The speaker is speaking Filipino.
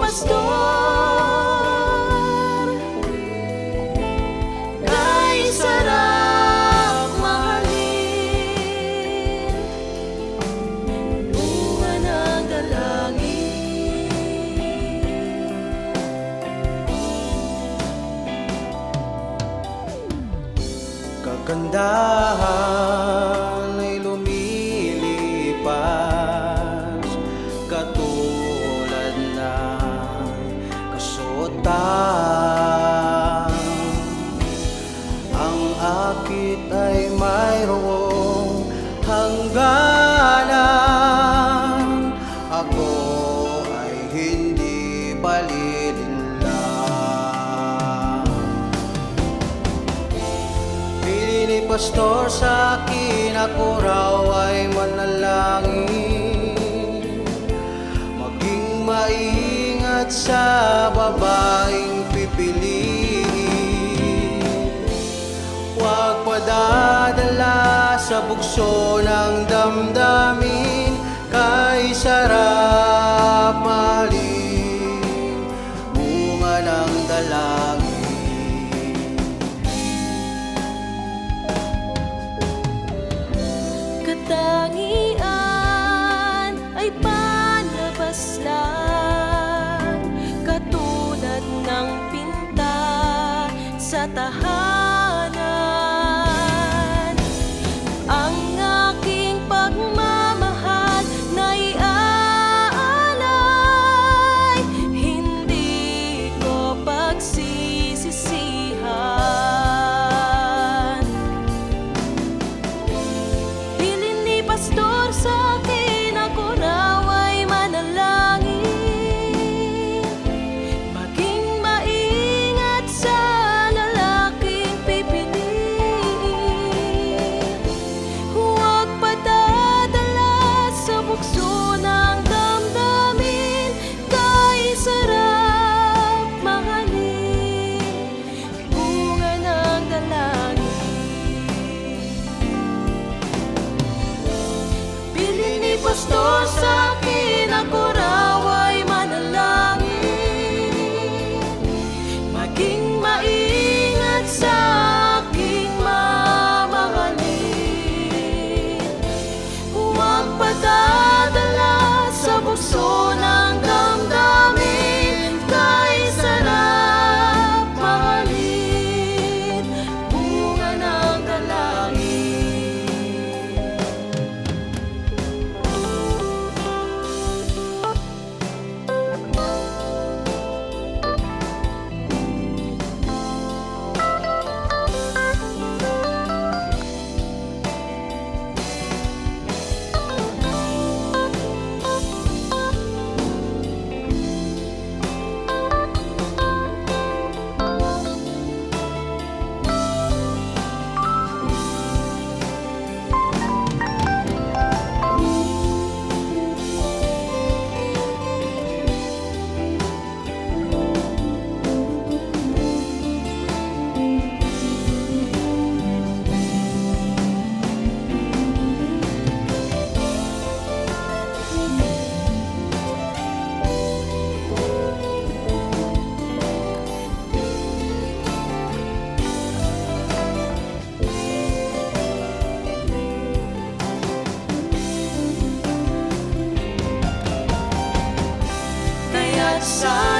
pastor, kay sarap mahalin, bunga ng dalangin. Kagandahan ay lumilipas, katulad ng kasuotan. Ang akit ay mayroong hangganan, ako ay hindi palilinlang. Pili ni pastor sa akin, ako raw ay manalangin, maging maingat sa babaeng pipiliin. Huwag padadala sa bugso ng damdamin, kay sarap mahalin, bunga ng dalangin. Katangian ay palabas lang, katulad ng pinta sa tahanan. Ang aking pagmamahal na'y aalay, hindi ko pagsisisihan. Bilin ni pastor sa akin, ako raw ay manalangin, maging maingat sa lalaking pipiliin. Huwag padadala sa bugso ng damdamin, kay sarap mahalin, bunga ng dalangin. Bilin ni pastor sa akin, ako raw ay manalangin, maging maingat sa aking mamahalin. Huwag padadala sa bugso ng damdamin, kay sarap mahalin, bunga ng dalangin. Kaya't sa